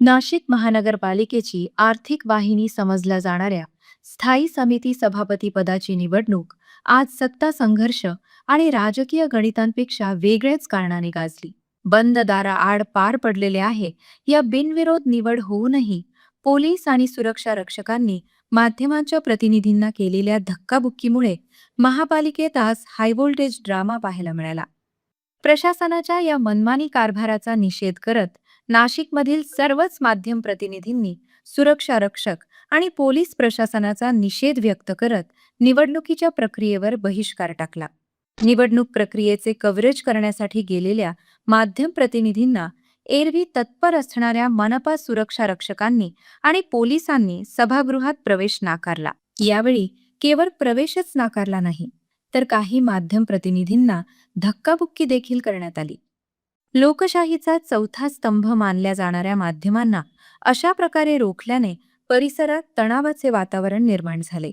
नाशिक महानगरपालिकेची आर्थिक वाहिनी समजल्या जाणाऱ्या स्थायी समिती सभापती पदाची निवडणूक आज सत्ता संघर्ष आणि राजकीय गणितांपेक्षा वेगळ्याच कारणाने गाजली. बंद दाराआड पार पडलेले आहे. या बिनविरोध निवड होऊनही पोलीस आणि सुरक्षा रक्षकांनी माध्यमांच्या प्रतिनिधींना केलेल्या धक्काबुक्कीमुळे महापालिकेत आज हायव्होल्टेज ड्रामा पाहायला मिळाला. प्रशासनाच्या या मनमानी कारभाराचा निषेध करत नाशिकमधील सर्वच माध्यम प्रतिनिधींनी सुरक्षा रक्षक आणि पोलीस प्रशासनाचा निषेध व्यक्त करत निवडणुकीच्या प्रक्रियेवर बहिष्कार टाकला. निवडणूक प्रक्रियेचे कव्हरेज करण्यासाठी गेलेल्या माध्यम प्रतिनिधींना एरवी तत्पर असणाऱ्या मनपा सुरक्षा रक्षकांनी आणि पोलिसांनी सभागृहात प्रवेश नाकारला. यावेळी केवळ प्रवेशच नाकारला नाही, तर काही माध्यम प्रतिनिधींना धक्काबुक्की देखील करण्यात आली. लोकशाहीचा चौथा स्तंभ मानल्या जाणाऱ्या माध्यमांना अशा प्रकारे रोखल्याने परिसरात तणावाचे वातावरण निर्माण झाले.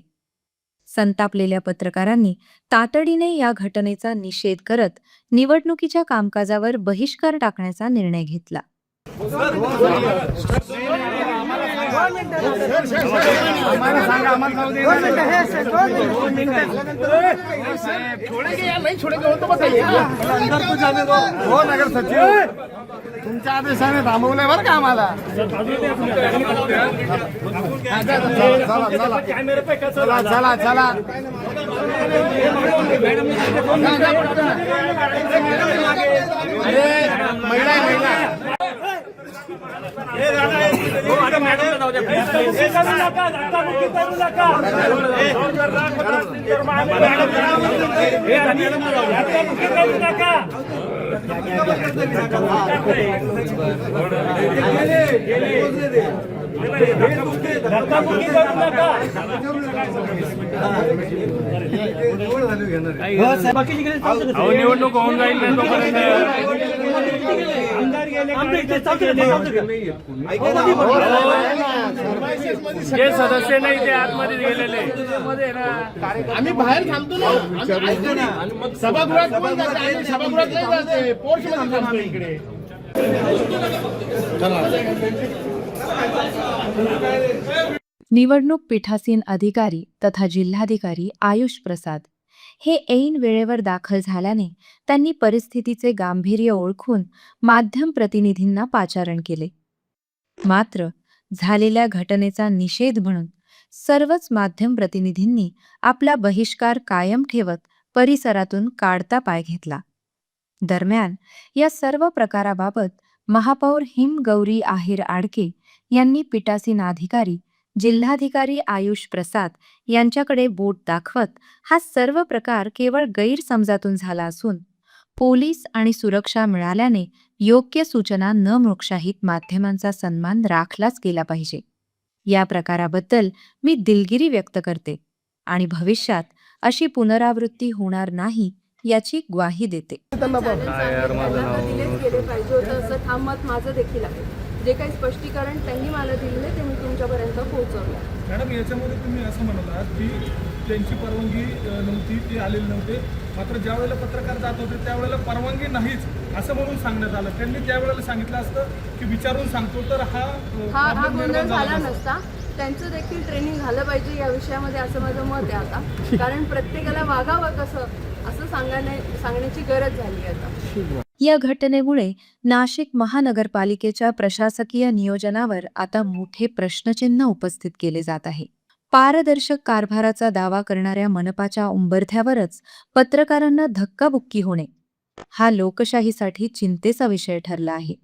संतापलेल्या पत्रकारांनी तातडीने या घटनेचा निषेध करत निवडणुकीच्या कामकाजावर बहिष्कार टाकण्याचा निर्णय घेतला. तुमच्या आदेशाने थांबवलंय बरं का आम्हाला. चला चला चला अरे महिला निवडणूक होऊन जाईल जे सदस्य नाही ते आतमध्ये गेलेले आम्ही बाहेर थांबतो ना. सभागृहात सभागृहात नाही जाते पोर्च मध्ये थांबतो इकडे. निवडणूक पीठासीन अधिकारी तथा जिल्हाधिकारी आयुष प्रसाद हे ऐन वेळेवर दाखल झाल्याने त्यांनी परिस्थितीचे गांभीर्य ओळखून माध्यम प्रतिनिधींना पाचारण केले. मात्र झालेल्या घटनेचा निषेध म्हणून सर्वच माध्यम प्रतिनिधींनी आपला बहिष्कार कायम ठेवत परिसरातून काढता पाय घेतला. दरम्यान या सर्व प्रकाराबाबत महापौर हिमगौरी आहेर आडके यांनी पीठासीन अधिकारी जिल्हाधिकारी आयुष प्रसाद यांच्याकडे बोट दाखवत हा सर्व प्रकार केवळ गैरसमजातून झाला असून पोलीस आणि सुरक्षा मिळाल्याने योग्य सूचना न मोक्षाहीत माध्यमांचा सन्मान राखलाच गेला पाहिजे. या प्रकाराबद्दल मी दिलगिरी व्यक्त करते आणि भविष्यात अशी पुनरावृत्ती होणार नाही याची ग्वाही देते. दिलेच गेले पाहिजे होतं असं ठाम मत माझं देखील आहे. जे काही स्पष्टीकरण त्यांनी मला दिले ते मी तुमच्यापर्यंत पोहोचवलं. मॅडम, याच्यामध्ये तुम्ही असं म्हणालात की त्यांची परवानगी नव्हती, ते आलेले नव्हते, मात्र ज्या वेळेला पत्रकार जात होते त्यावेळेला परवानगी नाहीच असं म्हणून सांगण्यात आलं. त्यांनी त्यावेळेला सांगितलं असतं की विचारून सांगतो, तर हा गोंधळ झाला नसता. त्यांचं देखील ट्रेनिंग झालं पाहिजे या विषयामध्ये असं माझं मत आहे आता. कारण प्रत्येकाला वागावं कसं असं सांगण्याची गरज झाली आता. या घटनेमुळे नाशिक महानगरपालिकेच्या प्रशासकीय नियोजनावर आता मोठे प्रश्नचिन्ह उपस्थित केले जात आहे. पारदर्शक कारभाराचा दावा करणाऱ्या मनपाच्या उंबरठ्यावरच पत्रकारांना धक्काबुक्की होणे हा लोकशाहीसाठी चिंतेचा विषय ठरला आहे.